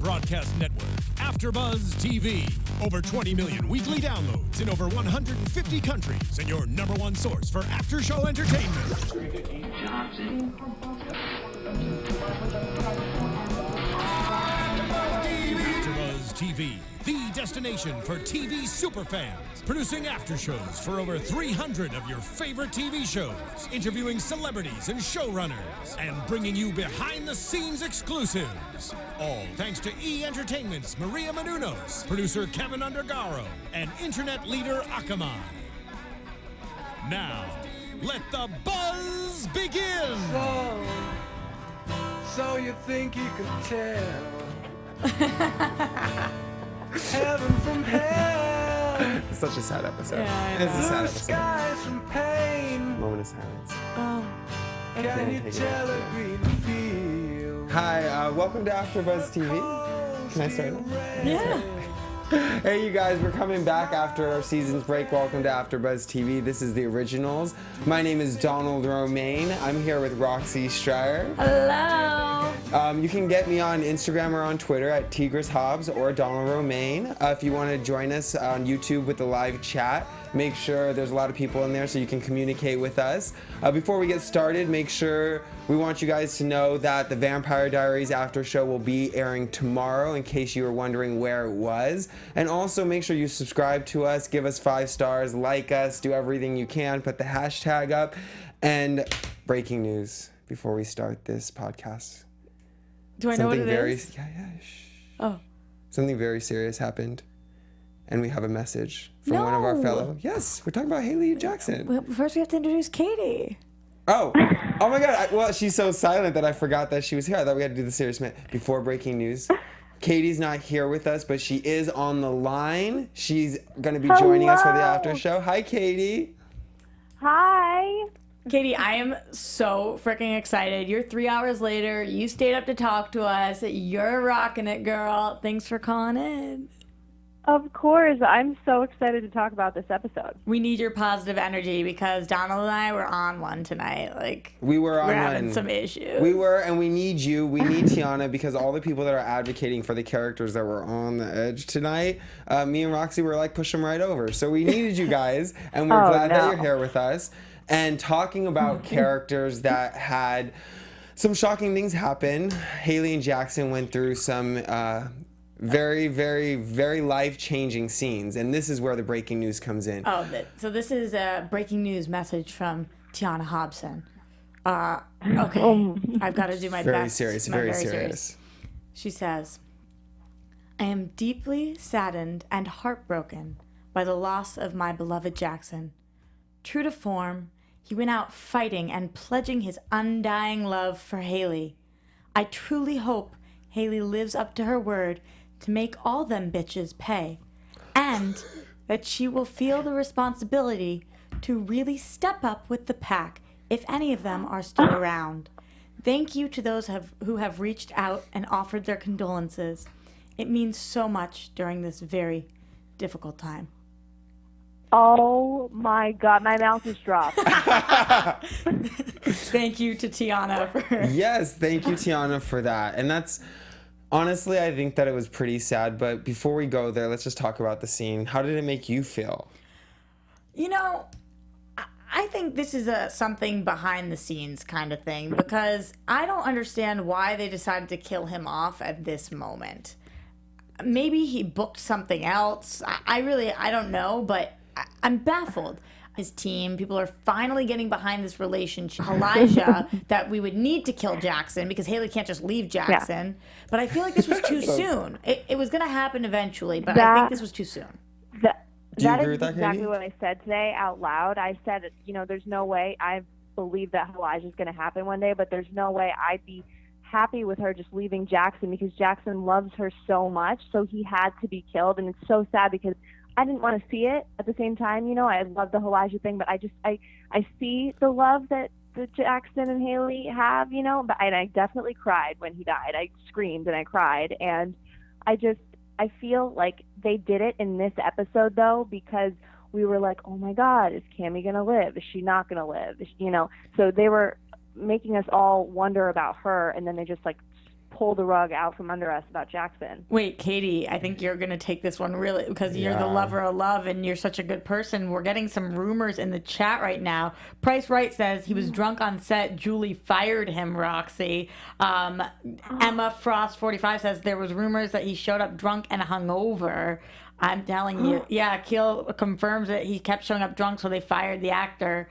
broadcast network, AFTERBUZZ TV. Over 20 million weekly downloads in over 150 countries, and your number one source for after-show entertainment. AFTERBUZZ TV, the destination for TV superfans. Producing after shows for over 300 of your favorite TV shows, interviewing celebrities and showrunners, and bringing you behind-the-scenes exclusives. All thanks to E! Entertainment's Maria Menounos, producer Kevin Undergaro, and internet leader Akamai. Now, let the buzz begin! So you think you could tell heaven from hell? It's such a sad episode. Yeah, It's a sad Blue skies from pain. Moment of silence. Oh, Can you tell a green field? Hi, welcome to AfterBuzz TV. Can I start? yeah. Hey, you guys, we're coming back after our season's break. Welcome to AfterBuzz TV. This is the originals. My name is Donald Romaine. I'm here with Roxy Striar. Hello. You can get me on Instagram or on Twitter at Tigris Hobbs or Donald Romaine. If you want to join us on YouTube with the live chat, make sure there's a lot of people in there so you can communicate with us. Before we get started, make sure we want you guys to know that the Vampire Diaries after show will be airing tomorrow in case you were wondering where it was. And also make sure you subscribe to us, give us 5 stars, like us, do everything you can, put the hashtag up. And breaking news before we start this podcast. Do I know what it is? Yeah, shh. Oh. Something very serious happened. And we have a message from one of our fellow. Yes, we're talking about Haley Jackson. Well, first we have to introduce Katie. Oh my God. Well, she's so silent that I forgot that she was here. I thought we had to do the serious minute. Before breaking news, Katie's not here with us, but she is on the line. She's going to be joining us for the after show. Hi, Katie. Hi. Katie, I am so freaking excited. You're 3 hours later. You stayed up to talk to us. You're rocking it, girl. Thanks for calling in. Of course. I'm so excited to talk about this episode. We need your positive energy because Donald and I were on one tonight. Like, We were on we're one. having some issues. We were, and we need you. We need Tiana because all the people that are advocating for the characters that were on the edge tonight, me and Roxy were like, push them right over. So we needed you guys, and we're glad that you're here with us. And talking about characters that had some shocking things happen, Haley and Jackson went through some very, very, very life-changing scenes. And this is where the breaking news comes in. Oh, so this is a breaking news message from Tiana Hobson. Okay, I've got to do my Very best. serious, very serious. She says, I am deeply saddened and heartbroken by the loss of my beloved Jackson. True to form, he went out fighting and pledging his undying love for Haley. I truly hope Haley lives up to her word to make all them bitches pay, and that she will feel the responsibility to really step up with the pack if any of them are still around. Thank you to those who have reached out and offered their condolences. It means so much during this very difficult time. Oh my God, my mouth is dropped. Thank you to Tiana for... Yes, thank you, Tiana, for that. And that's, honestly, I think that it was pretty sad. But before we go there, let's just talk about the scene. How did it make you feel? You know, I think this is a something behind the scenes kind of thing because I don't understand why they decided to kill him off at this moment. Maybe he booked something else. I don't know, but I'm baffled. His team, people are finally getting behind this relationship. Elijah, that we would need to kill Jackson because Haley can't just leave Jackson. Yeah. But I feel like this was too soon. It was going to happen eventually, but I think this was too soon. That is exactly what I said today out loud. I said, there's no way. I believe that Elijah's going to happen one day, but there's no way I'd be happy with her just leaving Jackson because Jackson loves her so much, so he had to be killed. And it's so sad because I didn't want to see it at the same time. I love the Elijah thing, but I see the love that Jackson and Haley have, and I definitely cried when he died. I screamed and I cried, and I feel like they did it in this episode though because we were like, oh my God, is Cami gonna live? Is she not gonna live? So they were making us all wonder about her, and then they just pull the rug out from under us about Jackson. Wait, Katie, I think you're going to take this one really, because you're the lover of love and you're such a good person. We're getting some rumors in the chat right now. Price Right says he was drunk on set. Julie fired him, Roxy. Emma Frost 45 says there was rumors that he showed up drunk and hungover. I'm telling you. Yeah, Keel confirms that he kept showing up drunk, so they fired the actor.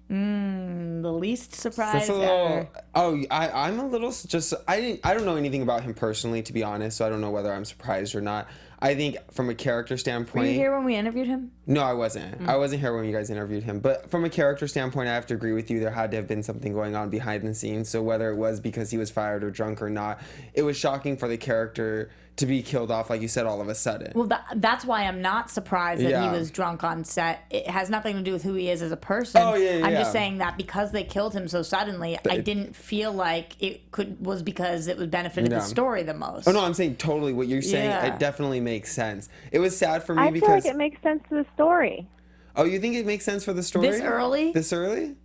The least surprised ever. I'm a little just. I don't know anything about him personally, to be honest. So I don't know whether I'm surprised or not. I think from a character standpoint. Were you here when we interviewed him? No, I wasn't. I wasn't here when you guys interviewed him. But from a character standpoint, I have to agree with you. There had to have been something going on behind the scenes. So whether it was because he was fired or drunk or not, it was shocking for the character to be killed off, like you said, all of a sudden. Well, that's why I'm not surprised that he was drunk on set. It has nothing to do with who he is as a person. I'm just saying that because they killed him so suddenly, I didn't feel like it was because it would benefited the story the most. Oh no, I'm saying totally what you're saying. It definitely makes sense. It was sad for me because I feel like it makes sense to the story. Oh, you think it makes sense for the story? This early? This early?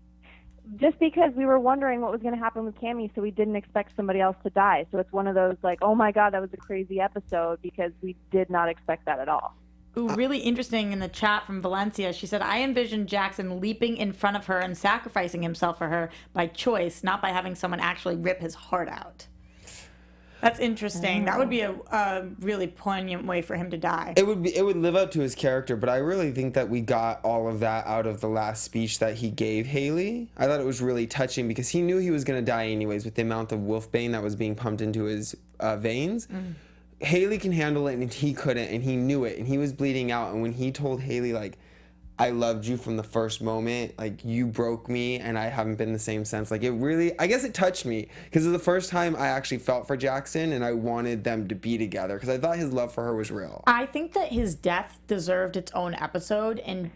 Just because we were wondering what was going to happen with Cami, so we didn't expect somebody else to die. So it's one of those like, oh my God, that was a crazy episode, because we did not expect that at all. Ooh, really interesting in the chat from Valencia. She said, I envisioned Jackson leaping in front of her and sacrificing himself for her by choice, not by having someone actually rip his heart out. That's interesting. That would be a really poignant way for him to die. It would live up to his character, but I really think that we got all of that out of the last speech that he gave Haley. I thought it was really touching because he knew he was going to die anyways with the amount of wolfbane that was being pumped into his veins. Haley can handle it and he couldn't, and he knew it, and he was bleeding out. And when he told Haley, like, I loved you from the first moment, like, you broke me and I haven't been the same since, like, it really, I guess it touched me because it was the first time I actually felt for Jackson and I wanted them to be together because I thought his love for her was real. I think that his death deserved its own episode and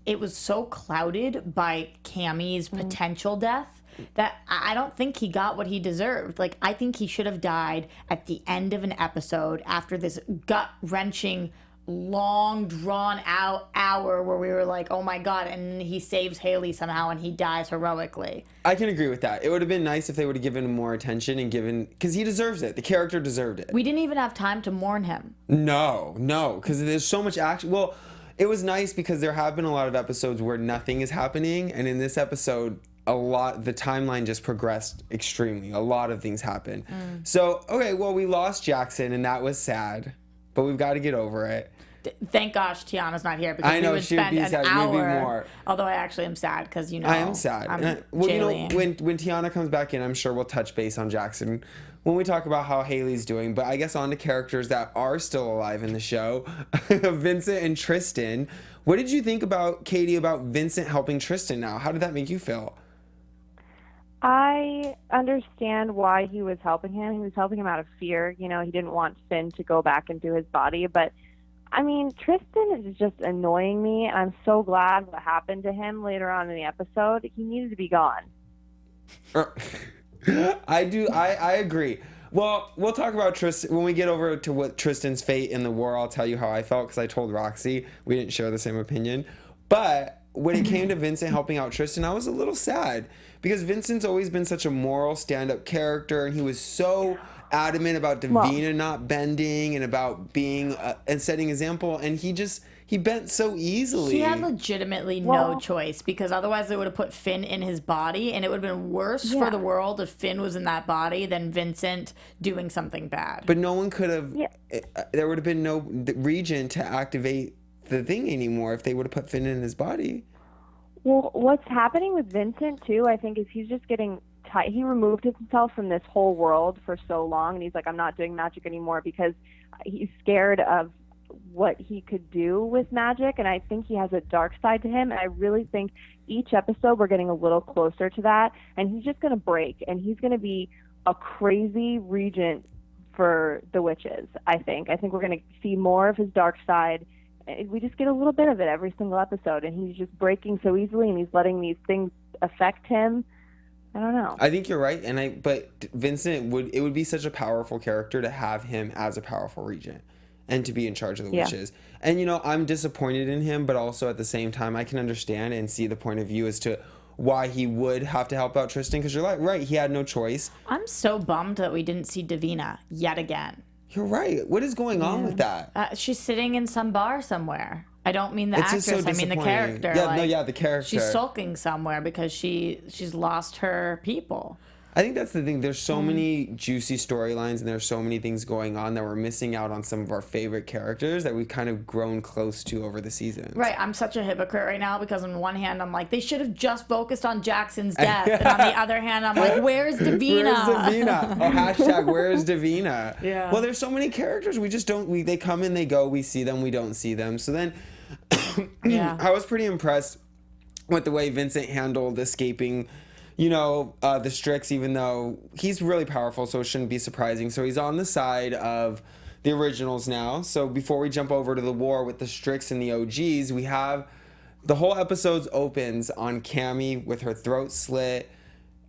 it was so clouded by Cami's potential death that I don't think he got what he deserved. Like, I think he should have died at the end of an episode after this gut-wrenching, long, drawn-out hour where we were like, oh my God, and he saves Haley somehow and he dies heroically. I can agree with that. It would have been nice if they would have given him more attention and because he deserves it. The character deserved it. We didn't even have time to mourn him. No, because there's so much action. Well, it was nice because there have been a lot of episodes where nothing is happening, and in this episode, the timeline just progressed extremely. A lot of things happened. So, okay, well, we lost Jackson, and that was sad, but we've got to get over it. Thank gosh Tiana's not here because I know, we would spend an hour. More. Although I actually am sad because, you know, I am sad. Well, you know, when Tiana comes back in, I'm sure we'll touch base on Jackson when we talk about how Haley's doing. But I guess on to characters that are still alive in the show, Vincent and Tristan. What did you think about, Katie, about Vincent helping Tristan now? How did that make you feel? I understand why he was helping him. He was helping him out of fear. You know, he didn't want Finn to go back into his body. But, I mean, Tristan is just annoying me. And I'm so glad what happened to him later on in the episode. He needed to be gone. I agree. Well, we'll talk about Tristan when we get over to what Tristan's fate in the war. I'll tell you how I felt because I told Roxy we didn't share the same opinion. But when it came to Vincent helping out Tristan, I was a little sad because Vincent's always been such a moral stand-up character, and he was so adamant about Davina not bending and about being and setting example, and he bent so easily. He had legitimately no choice because otherwise they would have put Finn in his body, and it would have been worse for the world if Finn was in that body than Vincent doing something bad. But no one could have. There would have been no region to activate the thing anymore if they would have put Finn in his body. Well, what's happening with Vincent too, I think, is he's just getting he removed himself from this whole world for so long, and he's like, I'm not doing magic anymore because he's scared of what he could do with magic, and I think he has a dark side to him, and I really think each episode we're getting a little closer to that, and he's just going to break, and he's going to be a crazy regent for the witches, I think. I think we're going to see more of his dark side. We just get a little bit of it every single episode, and he's just breaking so easily, and he's letting these things affect him. I don't know. I think you're right, but Vincent would be such a powerful character to have him as a powerful regent and to be in charge of the witches. And, you know, I'm disappointed in him, but also at the same time I can understand and see the point of view as to why he would have to help out Tristan, because you're right, he had no choice. I'm so bummed that we didn't see Davina yet again. You're right. What is going on with that? She's sitting in some bar somewhere. I don't mean the actress, so I mean the character. Yeah, the character. She's sulking somewhere because she's lost her people. I think that's the thing. There's so many juicy storylines and there's so many things going on that we're missing out on some of our favorite characters that we've kind of grown close to over the seasons. Right. I'm such a hypocrite right now because on one hand, I'm like, they should have just focused on Jackson's death. And on the other hand, I'm like, where's Davina? Where's Davina? Oh, hashtag, where's Davina? Yeah. Well, there's so many characters. We just don't, they come and they go. We see them, we don't see them. So then I was pretty impressed with the way Vincent handled escaping the Strix, even though he's really powerful, so it shouldn't be surprising. So he's on the side of the originals now. So before we jump over to the war with the Strix and the OGs, we have the whole episode opens on Cami with her throat slit.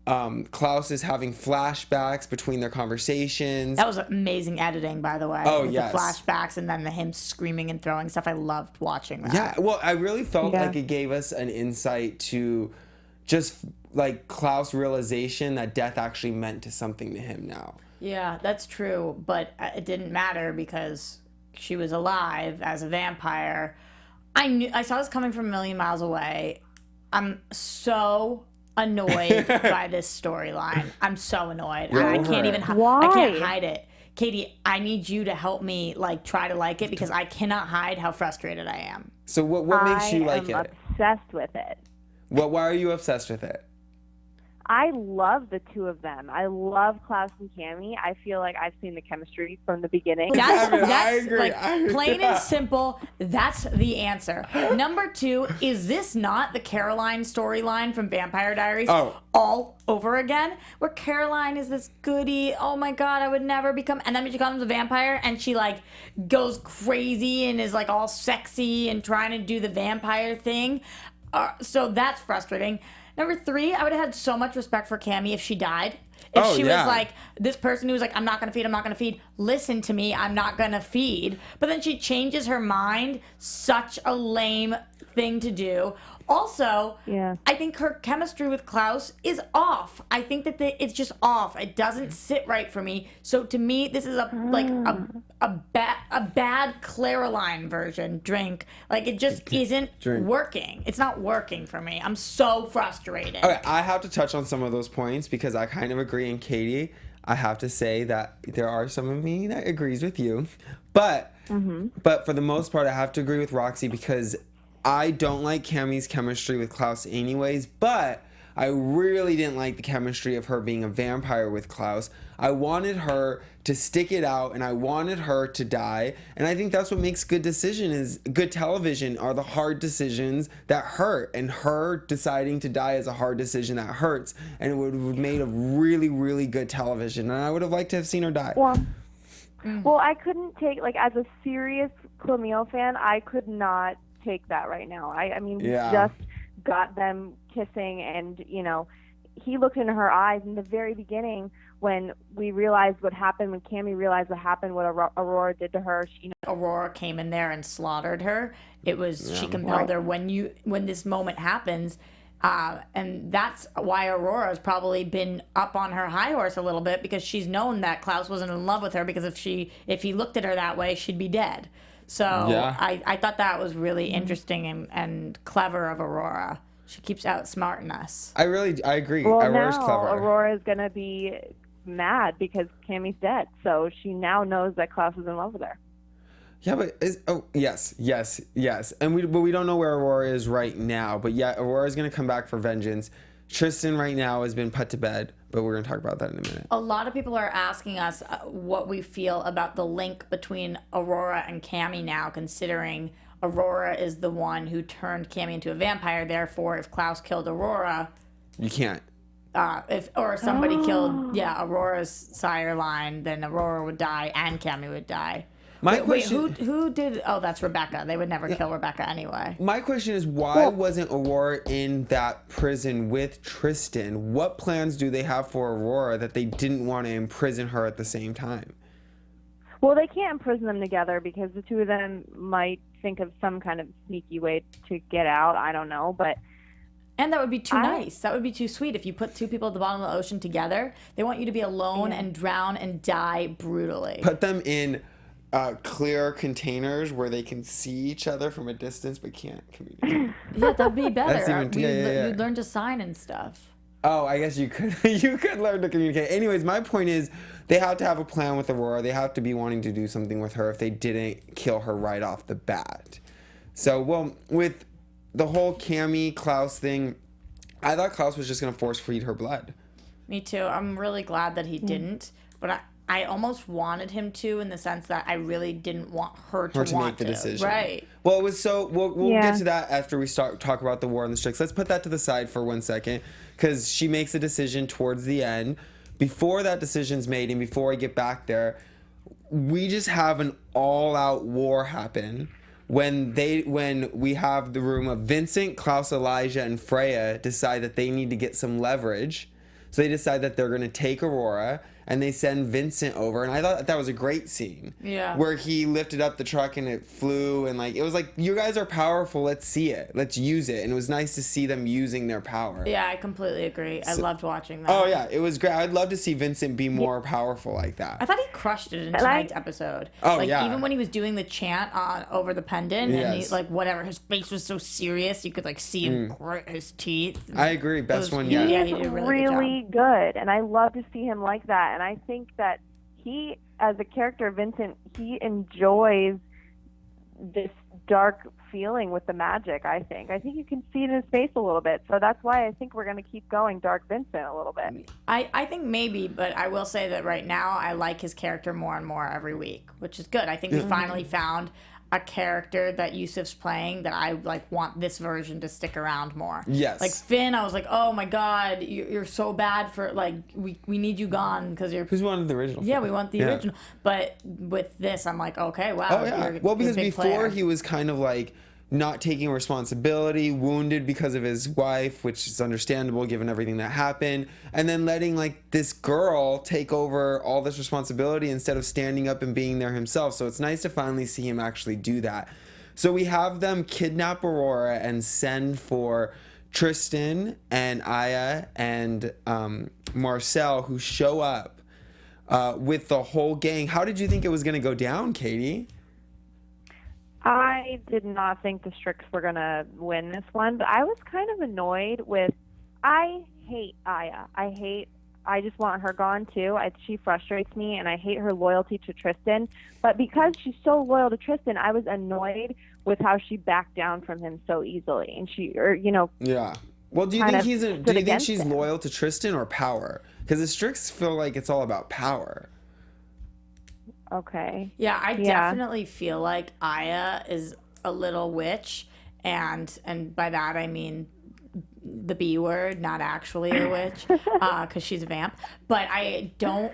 Klaus is having flashbacks between their conversations. That was amazing editing, by the way. Oh, with yes. the flashbacks and then him screaming and throwing stuff. I loved watching that. Yeah, well, I really felt like it gave us an insight to just like Klaus' realization that death actually meant to something to him now. Yeah, that's true, but it didn't matter because she was alive as a vampire. I saw this coming from a million miles away. I'm so annoyed by this storyline. I'm so annoyed. I can't even I can't hide it. Katie, I need you to help me try to like it because I cannot hide how frustrated I am. So what makes you like it? I'm obsessed with it. Why are you obsessed with it? I love the two of them. I love Klaus and Cami. I feel like I've seen the chemistry from the beginning. I agree. Plain and simple, that's the answer. Number 2, is this not the Caroline storyline from Vampire Diaries all over again? Where Caroline is this goody, oh my god, I would never become, and then she becomes a vampire and she goes crazy and is all sexy and trying to do the vampire thing. So that's frustrating. Number 3, I would have had so much respect for Cami if she died. If she was this person who was I'm not going to feed, listen to me, I'm not going to feed. But then she changes her mind. Such a lame thing to do. Also, I think her chemistry with Klaus is off. I think that it's just off. It doesn't sit right for me. So to me, this is a bad Claraline version drink. It just isn't working. It's not working for me. I'm so frustrated. Okay, I have to touch on some of those points because I kind of agree. And Katie, I have to say that there are some of me that agrees with you. But for the most part, I have to agree with Roxy because I don't like Cami's chemistry with Klaus anyways, but I really didn't like the chemistry of her being a vampire with Klaus. I wanted her to stick it out and I wanted her to die. And I think that's what makes good television are the hard decisions that hurt. And her deciding to die is a hard decision that hurts. And it would have made a really, really good television. And I would have liked to have seen her die. Well, I couldn't take, as a serious Camille fan, I could not take that right now. I mean, we just got them kissing and, he looked into her eyes in the very beginning when we realized what happened, when Cami realized what happened, what Aurora did to her. Aurora came in there and slaughtered her. It was, she compelled her when this moment happens. And that's why Aurora's probably been up on her high horse a little bit because she's known that Klaus wasn't in love with her because if he looked at her that way, she'd be dead. So I thought that was really interesting and clever of Aurora. She keeps outsmarting us. I agree. Well, Aurora's now clever. Aurora's going to be mad because Cami's dead. So she now knows that Klaus is in love with her. Yeah, but yes. And we don't know where Aurora is right now. But yeah, Aurora's going to come back for vengeance. Tristan right now has been put to bed, but we're going to talk about that in a minute. A lot of people are asking us what we feel about the link between Aurora and Cami now, considering Aurora is the one who turned Cami into a vampire. Therefore, if Klaus killed Aurora... You can't. If somebody killed Aurora's sire line, then Aurora would die and Cami would die. Wait, who did... Oh, that's Rebecca. They would never kill Rebecca anyway. My question is, why wasn't Aurora in that prison with Tristan? What plans do they have for Aurora that they didn't want to imprison her at the same time? Well, they can't imprison them together because the two of them might think of some kind of sneaky way to get out. I don't know. But And that would be too nice. That would be too sweet. If you put two people at the bottom of the ocean together, they want you to be alone and drown and die brutally. Put them in clear containers where they can see each other from a distance but can't communicate. Yeah, that'd be better. That's even, You'd learn to sign and stuff. Oh, I guess you could you could learn to communicate. Anyways, my point is they have to have a plan with Aurora. They have to be wanting to do something with her if they didn't kill her right off the bat. So, well, with the whole Cami Klaus thing, I thought Klaus was just going to force feed her blood. Me too. I'm really glad that he didn't, but I almost wanted him to, in the sense that I really didn't want her to make the decision. Right. Well, it was so we'll get to that after we talk about the war on the Strix. Let's put that to the side for 1 second, because she makes a decision towards the end. Before that decision's made and before I get back there, we just have an all-out war happen when we have the room of Vincent, Klaus, Elijah, and Freya decide that they need to get some leverage. So they decide that they're going to take Aurora, and they send Vincent over. And I thought that was a great scene. Yeah. Where he lifted up the truck and it flew, and it was like, you guys are powerful, let's see it. Let's use it. And it was nice to see them using their power. Yeah, I completely agree. I loved watching that. Oh, yeah, it was great. I'd love to see Vincent be more powerful like that. I thought he crushed it in tonight's episode. Oh, yeah. Even when he was doing the chant over the pendant, and he, whatever, his face was so serious, you could, see him grit his teeth. I agree. Best one yet. He is really good, and I love to see him like that. And I think that he, as a character, Vincent, he enjoys this dark feeling with the magic, I think you can see it in his face a little bit. So that's why I think we're going to keep going Dark Vincent a little bit. I think maybe, but I will say that right now I like his character more and more every week, which is good. I think we finally found a character that Yusuf's playing that I want this version to stick around more. Yes. Like Finn, I was like, oh my god, you're so bad for we need you gone because you're. Who's wanted the original? Yeah, we want the original. But with this, I'm like, okay, wow. Oh yeah. Well, because before he was kind of not taking responsibility, wounded because of his wife, which is understandable given everything that happened, and then letting this girl take over all this responsibility instead of standing up and being there himself. So it's nice to finally see him actually do that. So we have them kidnap Aurora and send for Tristan and Aya and Marcel, who show up with the whole gang. How did you think it was going to go down, Katie? I did not think the Strix were going to win this one, but I was kind of annoyed with, I hate Aya. I just want her gone too. She frustrates me, and I hate her loyalty to Tristan. But because she's so loyal to Tristan, I was annoyed with how she backed down from him so easily. And Yeah. Well, do you think she's loyal to Tristan or power? Because the Strix feel like it's all about power. Okay. Yeah, I definitely feel like Aya is a little witch, and by that I mean the B word, not actually a witch, because she's a vamp. But I don't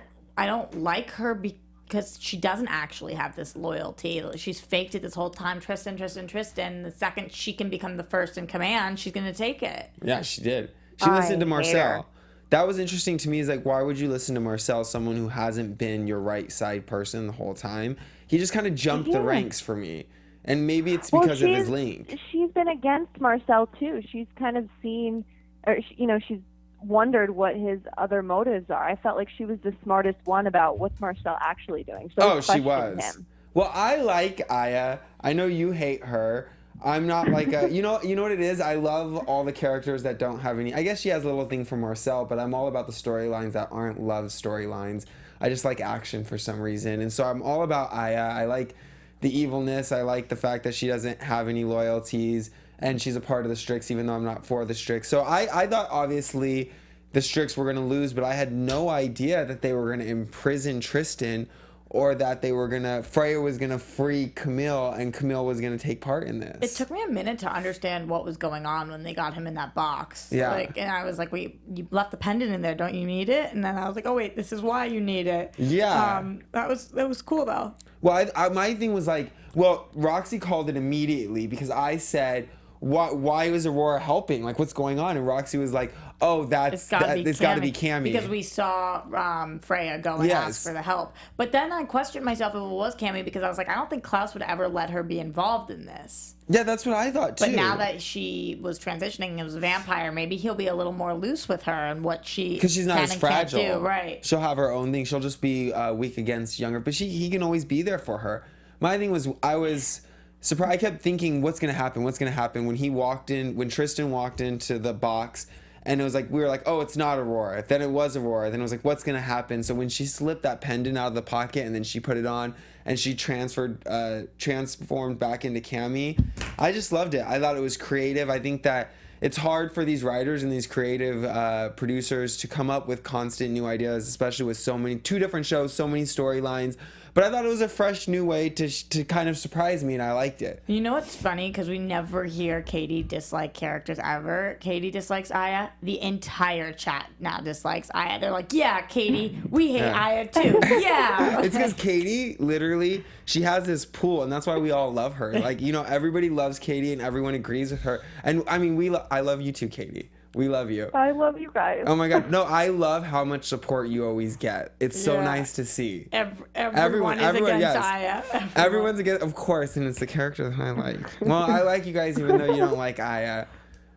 like her because she doesn't actually have this loyalty. She's faked it this whole time. Tristan. The second she can become the first in command, she's gonna take it. Yeah, she did. She listened to Marcel. That was interesting to me. Is why would you listen to Marcel, someone who hasn't been your right side person the whole time? He just kind of jumped the ranks for me. And maybe it's because of his link. She's been against Marcel too. She's kind of seen, or she's wondered what his other motives are. I felt like she was the smartest one about what's Marcel actually doing. So she was. Him. Well, I like Aya. I know you hate her. I'm not you know what it is? I love all the characters that don't have any. I guess she has a little thing for Marcel, but I'm all about the storylines that aren't love storylines. I just like action for some reason. And so I'm all about Aya. I like the evilness. I like the fact that she doesn't have any loyalties and she's a part of the Strix, even though I'm not for the Strix. So I thought obviously the Strix were going to lose, but I had no idea that they were going to imprison Tristan, or that Freya was going to free Camille, and Camille was going to take part in this. It took me a minute to understand what was going on when they got him in that box. Yeah. And I was like, wait, you left the pendant in there, don't you need it? And then I was like, oh wait, this is why you need it. Yeah. That was cool though. Well, my thing was Roxy called it immediately because I said, why was Aurora helping? What's going on? And Roxy was like, oh, it's got to be Cami. Because we saw Freya go and ask for the help. But then I questioned myself if it was Cami because I was like, I don't think Klaus would ever let her be involved in this. Yeah, that's what I thought, too. But now that she was transitioning as a vampire, maybe he'll be a little more loose with her and what she because she's not as fragile. Can't do. Right. She'll have her own thing. She'll just be weak against younger. But he can always be there for her. My thing was, I was surprised. I kept thinking, what's going to happen? What's going to happen? When Tristan walked into the box, and it was like, we were like, oh, it's not Aurora. Then it was Aurora. Then it was like, what's going to happen? So when she slipped that pendant out of the pocket and then she put it on and she transformed back into Cami, I just loved it. I thought it was creative. I think that it's hard for these writers and these creative producers to come up with constant new ideas, especially with two different shows, so many storylines. But I thought it was a fresh new way to kind of surprise me, and I liked it. You know what's funny? Because we never hear Katie dislike characters ever. Katie dislikes Aya. The entire chat now dislikes Aya. They're like, yeah, Katie, we hate Aya too. Yeah. It's because Katie, literally, she has this pool, and that's why we all love her. Like, everybody loves Katie, and everyone agrees with her. And, I mean, I love you too, Katie. We love you. I love you guys. Oh my God. No, I love how much support you always get. It's so nice to see. Everyone is against Aya. Everyone's against, of course, and it's the character that I like. Well, I like you guys even though you don't like Aya.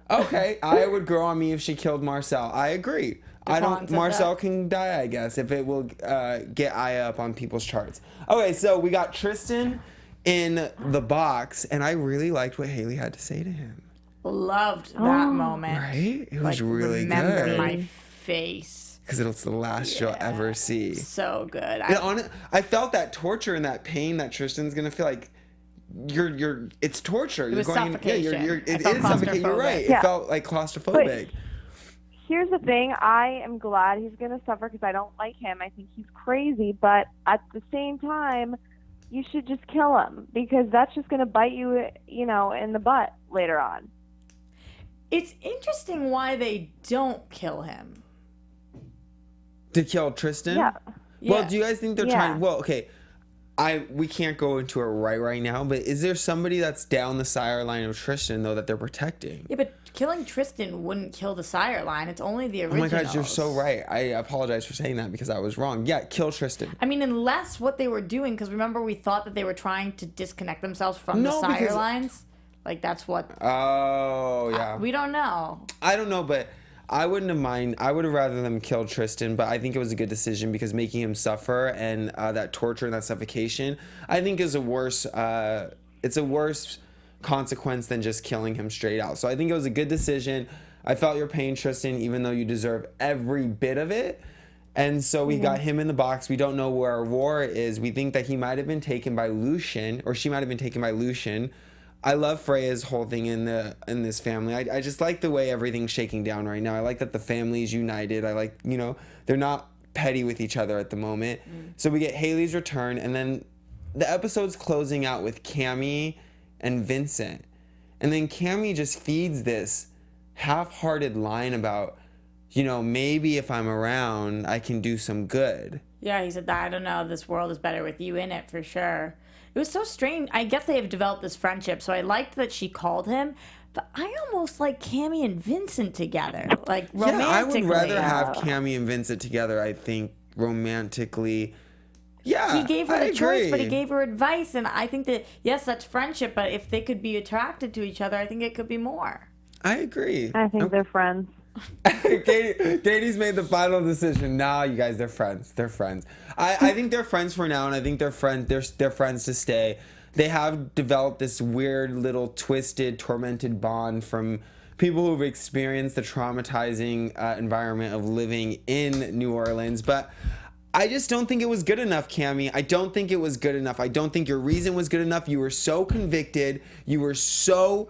Okay, Aya would grow on me if she killed Marcel. I agree. Marcel can die, I guess, if it will get Aya up on people's charts. Okay, so we got Tristan in the box, and I really liked what Haley had to say to him. Loved that moment. Right? It was really remember good. My face. Because it's the last she'll ever see. So good. I felt that torture and that pain that Tristan's gonna feel like. It's torture. It was suffocation. It is suffocation. You're right. Yeah. It felt like claustrophobic. But here's the thing. I am glad he's gonna suffer because I don't like him. I think he's crazy. But at the same time, you should just kill him because that's just gonna bite you, in the butt later on. It's interesting why they don't kill him. To kill Tristan? Yeah. Well, do you guys think they're trying? Well, okay. We can't go into it right now, but is there somebody that's down the sire line of Tristan though that they're protecting? Yeah, but killing Tristan wouldn't kill the sire line. It's only the originals. Oh my gosh, you're so right. I apologize for saying that because I was wrong. Yeah, kill Tristan. I mean, unless what they were doing, because remember we thought that they were trying to disconnect themselves from the sire lines. Like, that's what... Oh, yeah. We don't know. I don't know, but I wouldn't have mind. I would have rather them kill Tristan, but I think it was a good decision because making him suffer and that torture and that suffocation, I think is a worse... it's a worse consequence than just killing him straight out. So I think it was a good decision. I felt your pain, Tristan, even though you deserve every bit of it. And so we got him in the box. We don't know where Aurora is. We think that he might have been taken by Lucian, or she might have been taken by Lucian. I love Freya's whole thing in this family. I just like the way everything's shaking down right now. I like that the family's united. I like, they're not petty with each other at the moment. So we get Haley's return, and then the episode's closing out with Cami and Vincent. And then Cami just feeds this half-hearted line about, maybe if I'm around, I can do some good. Yeah, he said, I don't know, this world is better with you in it, for sure. It was so strange. I guess they have developed this friendship, so I liked that she called him, but I almost like Cami and Vincent together, like romantically. Yeah, I would rather have Cami and Vincent together, I think, romantically. Yeah, he gave her the choice, but he gave her advice, and I think that, yes, that's friendship, but if they could be attracted to each other, I think it could be more. I agree. I think they're friends. Katie's made the final decision. Nah, you guys, they're friends. They're friends. I think they're friends for now, and I think they're friends to stay. They have developed this weird little twisted, tormented bond from people who've experienced the traumatizing environment of living in New Orleans. But I just don't think it was good enough, Cami. I don't think it was good enough. I don't think your reason was good enough. You were so convicted. You were so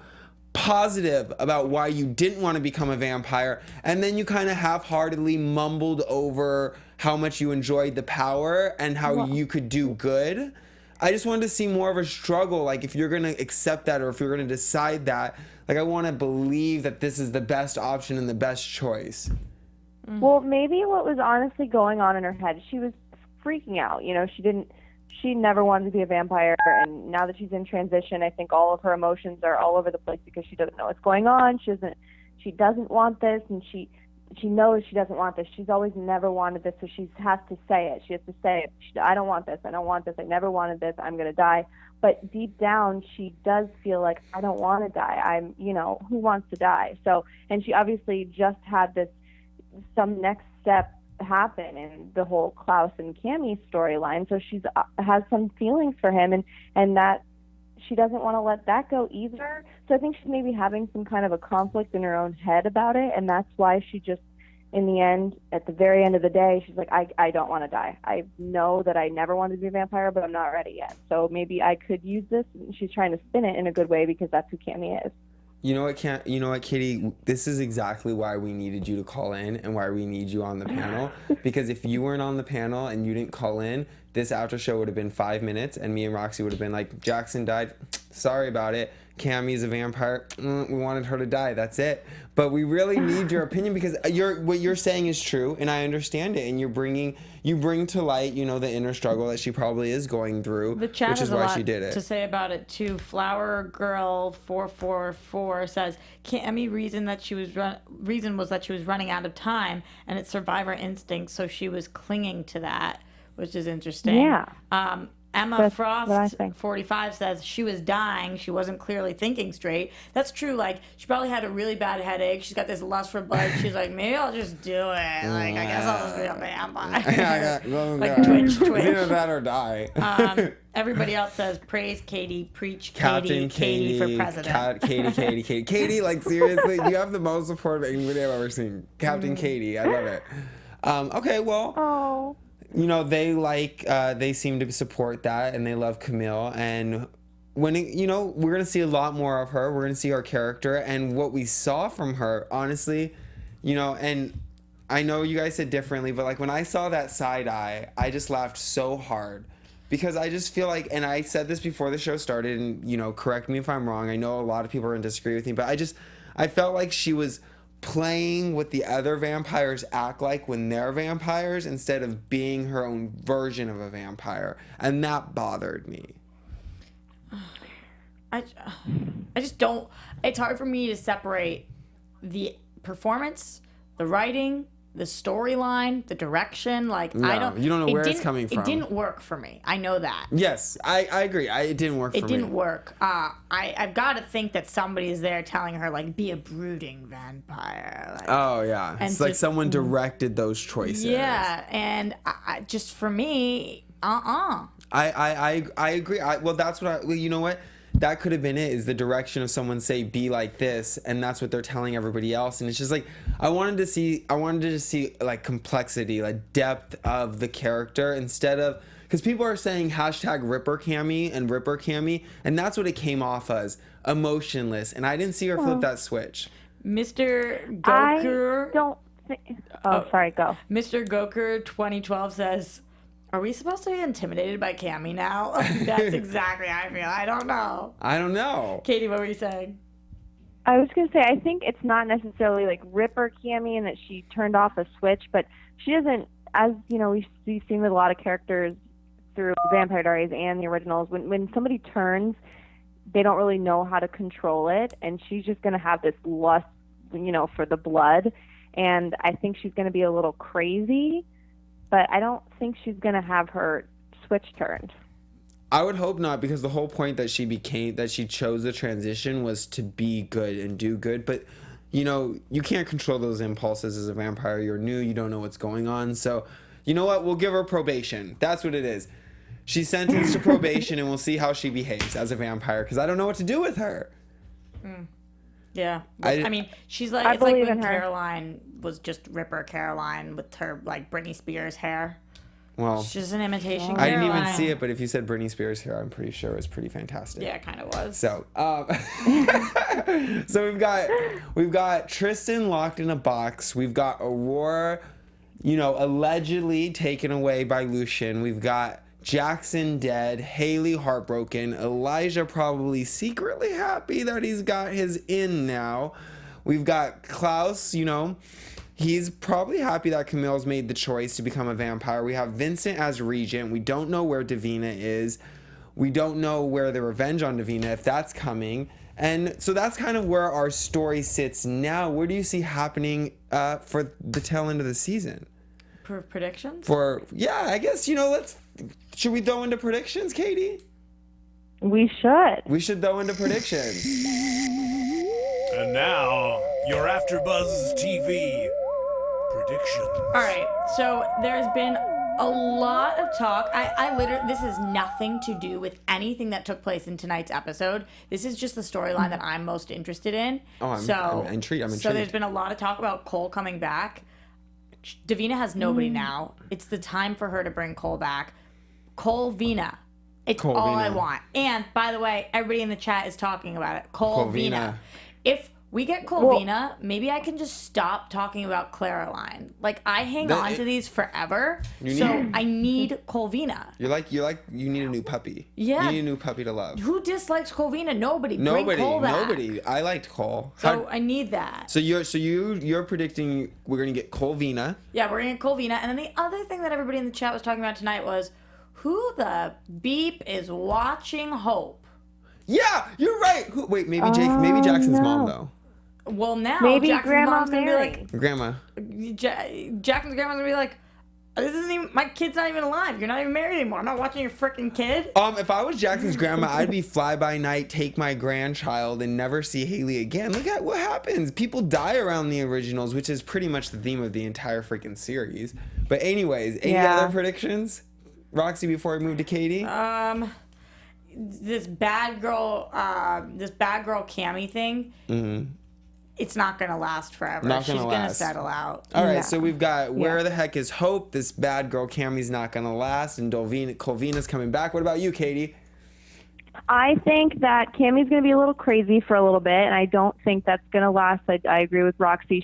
positive about why you didn't want to become a vampire, and then you kind of half-heartedly mumbled over how much you enjoyed the power and how you could do good. I just wanted to see more of a struggle, like if you're going to accept that or if you're going to decide that. Like, I want to believe that this is the best option and the best choice. Well, maybe what was honestly going on in her head, she was freaking out. She never wanted to be a vampire, and now that she's in transition, I think all of her emotions are all over the place because she doesn't know what's going on. She doesn't want this, and she knows she doesn't want this. She's always never wanted this, so she has to say it. She has to say it. I don't want this. I don't want this. I never wanted this. I'm going to die. But deep down, she does feel like, I don't want to die. Who wants to die? So, and she obviously just had some next step happen in the whole Klaus and Cami storyline. So she's has some feelings for him, and that she doesn't want to let that go either. So I think she's maybe having some kind of a conflict in her own head about it, and that's why she just, in the end, at the very end of the day, she's like, I don't want to die. I know that I never wanted to be a vampire, but I'm not ready yet. So maybe I could use this. And she's trying to spin it in a good way because that's who Cami is. You know what, Katie? This is exactly why we needed you to call in and why we need you on the panel. Because if you weren't on the panel and you didn't call in, this after show would have been 5 minutes, and me and Roxy would have been like, Jackson died. Sorry about it. Cami's a vampire. We wanted her to die. That's it. But we really need your opinion because what you're saying is true, and I understand it. And you bring to light, the inner struggle that she probably is going through, the chat which is why she did it. To say about it too. Flower Girl 444 says Cami reason was that she was running out of time, and it's survivor instinct, so she was clinging to that, which is interesting. Yeah. Emma Frost 45 says she was dying. She wasn't clearly thinking straight. That's true. Like, she probably had a really bad headache. She's got this lust for blood. She's like, maybe I'll just do it. Like, I guess I'll just be a vampire. Like, twitch. Either that or die. Everybody else says, praise Katie, preach Captain Katie for president. Katie. Katie, like, seriously, you have the most support of anybody I've ever seen. Captain Katie, I love it. Okay, well. Oh. They seem to support that, and they love Camille. And when we're gonna see a lot more of her. We're gonna see her character and what we saw from her. Honestly, and I know you guys said differently, but like when I saw that side eye, I just laughed so hard because I just feel like, and I said this before the show started, and correct me if I'm wrong. I know a lot of people are gonna disagree with me, but I felt like she was playing what the other vampires act like when they're vampires instead of being her own version of a vampire, and that bothered me. I just don't. It's hard for me to separate the performance, the writing, the storyline, the direction. Like, no, I don't. You don't know where it's coming from. It didn't work for me. I know that. Yes, I agree. It didn't work for me. It didn't work. I've got to think that somebody is there telling her, like, be a brooding vampire. Like, oh, yeah. It's like someone directed those choices. Yeah, and I just for me, I agree. Well, that's what you know what? That could have been it, is the direction of someone say, be like this, and that's what they're telling everybody else. And it's just like, I wanted to see like complexity, like depth of the character instead of, because people are saying hashtag Ripper Cami and Ripper Cami, and that's what it came off as, emotionless. And I didn't see her flip that switch. Mr. Gokur. I don't think. Oh, sorry, go. Mr. Gokur 2012 says, are we supposed to be intimidated by Cami now? That's exactly how I feel. I don't know. Katie, what were you saying? I was going to say, I think it's not necessarily like Ripper Cami and that she turned off a switch, but she doesn't, as we've seen with a lot of characters through Vampire Diaries and the originals, when somebody turns, they don't really know how to control it, and she's just going to have this lust, for the blood, and I think she's going to be a little crazy. But I don't think she's going to have her switch turned. I would hope not, because the whole point that she chose the transition was to be good and do good. But, you can't control those impulses as a vampire. You're new. You don't know what's going on. So, you know what? We'll give her probation. That's what it is. She's sentenced to probation, and we'll see how she behaves as a vampire, because I don't know what to do with her. Yeah. I mean, she's like, it's like when Caroline was just Ripper Caroline with her, like, Britney Spears hair. Well, she's an imitation I Caroline. didn't even see it, but if you said Britney Spears hair, I'm pretty sure it was pretty fantastic. Yeah, it kind of was. So, so we've got Tristan locked in a box. We've got Aurora, allegedly taken away by Lucian. We've got Jackson dead, Haley heartbroken, Elijah probably secretly happy that he's got his in now. We've got Klaus, he's probably happy that Camille's made the choice to become a vampire. We have Vincent as regent. We don't know where Davina is. We don't know where the revenge on Davina, if that's coming. And so that's kind of where our story sits now. Where do you see happening for the tail end of the season? For predictions? I guess, should we throw into predictions, Katie? We should. We should throw into predictions. And now, your AFTERBUZZ TV predictions. All right, so there's been a lot of talk. I literally, this has nothing to do with anything that took place in tonight's episode. This is just the storyline that I'm most interested in. Oh, I'm intrigued. So there's been a lot of talk about Cole coming back. Davina has nobody now. It's the time for her to bring Cole back. Cole-Vina. It's all I want. And, by the way, everybody in the chat is talking about it. Cole-Vina. If we get Cole-Vina, maybe I can just stop talking about Caroline. Like, I hang on to these forever, I need Cole-Vina. You need a new puppy. Yeah. You need a new puppy to love. Who dislikes Cole-Vina? Nobody. Bring Cole back. Nobody. I liked Cole. So I need that. So you're predicting we're gonna get Cole-Vina. Yeah, we're gonna get Cole-Vina. And then the other thing that everybody in the chat was talking about tonight was, who the beep is watching Hope? Yeah, you're right. Maybe Jackson's mom though. Well, now maybe Jackson's Grandma mom's gonna Mary. be like, Grandma. Jackson's grandma's gonna be like, this isn't even, my kid's not even alive. You're not even married anymore. I'm not watching your freaking kid. If I was Jackson's grandma, I'd be fly by night, take my grandchild, and never see Haley again. Look at what happens. People die around the originals, which is pretty much the theme of the entire freaking series. But anyways, any other predictions, Roxy? Before we move to Katie. This bad girl Cami thing. Mm-hmm. It's not gonna last forever. She's gonna settle out. All right, so we've got where the heck is Hope? This bad girl Cami's not gonna last, and Cole-Vina's coming back. What about you, Katie? I think that Cami's gonna be a little crazy for a little bit, and I don't think that's gonna last. I agree with Roxy.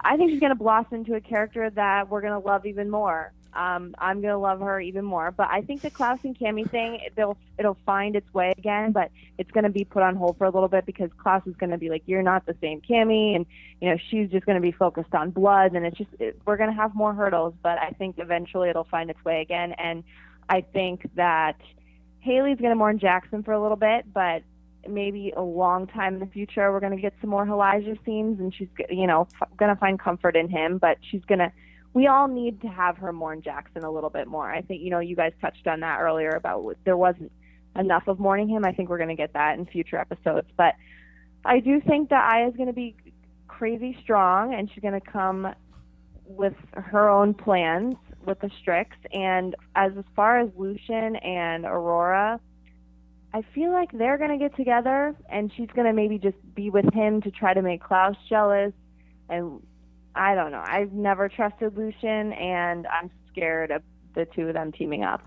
I think she's gonna blossom into a character that we're gonna love even more. I'm gonna love her even more. But I think the Klaus and Cami thing, it'll find its way again, but it's gonna be put on hold for a little bit because Klaus is gonna be like, you're not the same Cami, and she's just gonna be focused on blood, and we're gonna have more hurdles. But I think eventually it'll find its way again, and I think that Haley's gonna mourn Jackson for a little bit, but maybe a long time in the future we're gonna get some more Elijah scenes, and she's gonna find comfort in him, but we all need to have her mourn Jackson a little bit more. I think, you guys touched on that earlier about there wasn't enough of mourning him. I think we're going to get that in future episodes. But I do think that Aya's going to be crazy strong, and she's going to come with her own plans with the Strix. And as far as Lucian and Aurora, I feel like they're going to get together, and she's going to maybe just be with him to try to make Klaus jealous. And I don't know. I've never trusted Lucian, and I'm scared of the two of them teaming up.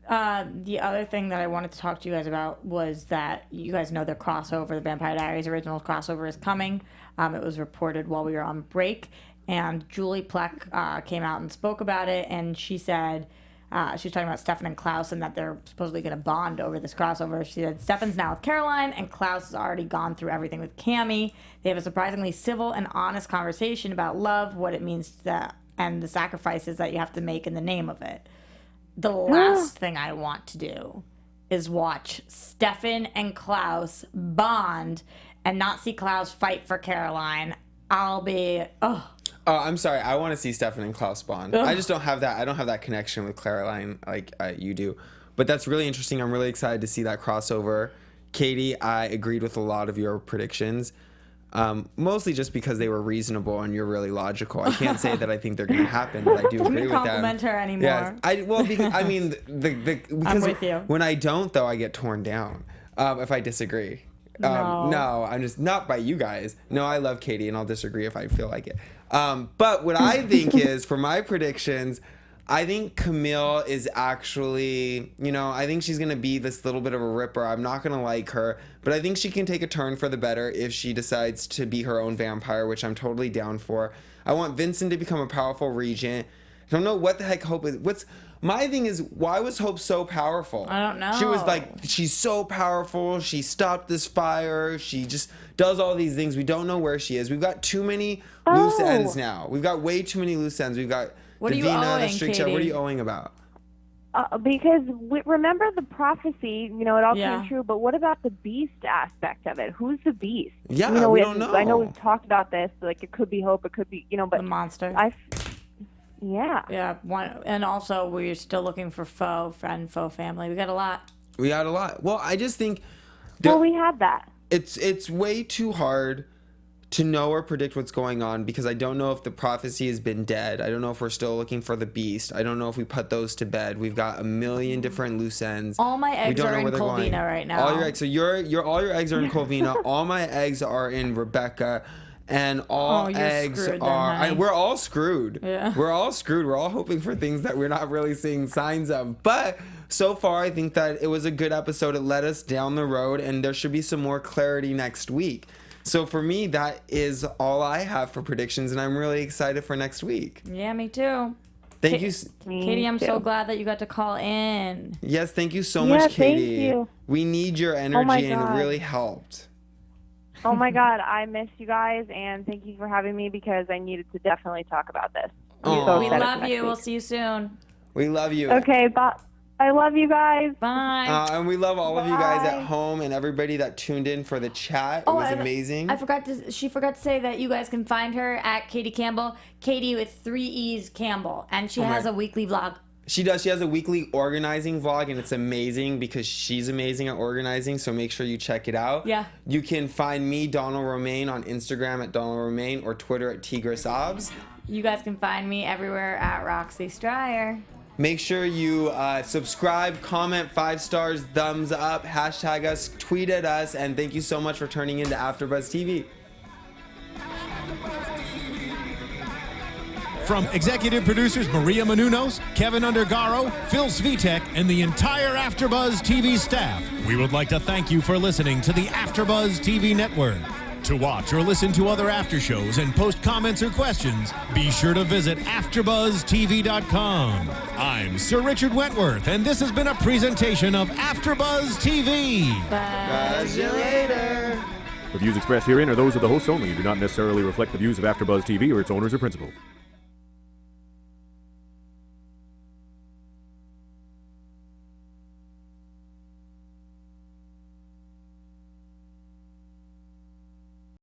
The other thing that I wanted to talk to you guys about was that you guys know their crossover, the Vampire Diaries original crossover is coming. It was reported while we were on break, and Julie Plec came out and spoke about it, and she said, she was talking about Stefan and Klaus and that they're supposedly going to bond over this crossover. She said Stefan's now with Caroline and Klaus has already gone through everything with Cami. They have a surprisingly civil and honest conversation about love, what it means and the sacrifices that you have to make in the name of it. The last thing I want to do is watch Stefan and Klaus bond and not see Klaus fight for Caroline. I'll be, Oh, I'm sorry. I want to see Stefan and Klaus bond. I just don't have that. I don't have that connection with Caroline like you do. But that's really interesting. I'm really excited to see that crossover. Katie, I agreed with a lot of your predictions, mostly just because they were reasonable and you're really logical. I can't say that I think they're going to happen, but I do agree with them. Compliment her anymore. Yeah, because I'm with you. When I don't, though, I get torn down if I disagree. No, I'm just not by you guys. No, I love Katie, and I'll disagree if I feel like it. But what I think is, for my predictions, I think Camille is actually, I think she's going to be this little bit of a ripper. I'm not going to like her, but I think she can take a turn for the better if she decides to be her own vampire, which I'm totally down for. I want Vincent to become a powerful regent. I don't know what the heck Hope is. My thing is, why was Hope so powerful? I don't know. She was she's so powerful. She stopped this fire. She just does all these things. We don't know where she is. We've got too many loose ends now. We've got way too many loose ends. We've got Davina, the Strict. What are you owing about? Because remember the prophecy, it all Yeah. came true, but what about the beast aspect of it? Who's the beast? Yeah, we don't know. I know we've talked about this, like it could be Hope, it could be, but The monster. yeah. Yeah, and also we're still looking for faux friend, faux family. We got a lot. Well, I just think Well, we had that. it's way too hard to know or predict what's going on because I don't know if the prophecy has been dead. I don't know if we're still looking for the beast. I don't know if we put those to bed. We've got a million different loose ends. All my We eggs don't are know in where they're going. Colvina right now. All your eggs. So all your eggs are in Colvina. All my eggs are in Rebecca. And all you're eggs screwed then, are. honey. We're all screwed. Yeah. We're all screwed. We're all hoping for things that we're not really seeing signs of. But so far, I think that it was a good episode. It led us down the road, and there should be some more clarity next week. So for me, that is all I have for predictions, and I'm really excited for next week. Yeah, me too. Thank you. Katie, I'm so glad that you got to call in. Yes, thank you so Yeah, much, thank Katie. you. We need your energy, and it God. really helped. Oh my God, I miss you guys, and thank you for having me because I needed to definitely talk about this. I'm so We excited for love next you. We'll week. see you soon. We love you. Okay, bye. I love you guys. Bye. And we love all of you guys Bye. at home and everybody that tuned in for the chat. It was amazing. She forgot to say that you guys can find her at Katie Campbell. Katie with 3 E's Campbell. And she has a weekly vlog. She does. She has a weekly organizing vlog, and it's amazing because she's amazing at organizing, so make sure you check it out. Yeah. You can find me, Donald Romaine, on Instagram at Donald Romaine or Twitter at @TigrisObs. You guys can find me everywhere at Roxy Striar. Make sure you subscribe, comment, 5 stars, thumbs up, hashtag us, tweet at us, and thank you so much for turning into AfterBuzz TV. From executive producers Maria Menounos, Kevin Undergaro, Phil Svitek, and the entire AfterBuzz TV staff, we would like to thank you for listening to the AfterBuzz TV network. To watch or listen to other after shows and post comments or questions, be sure to visit AfterBuzzTV.com. I'm Sir Richard Wentworth, and this has been a presentation of AfterBuzz TV. Buzz you later. The views expressed herein are those of the hosts only and do not necessarily reflect the views of AfterBuzz TV or its owners or principals.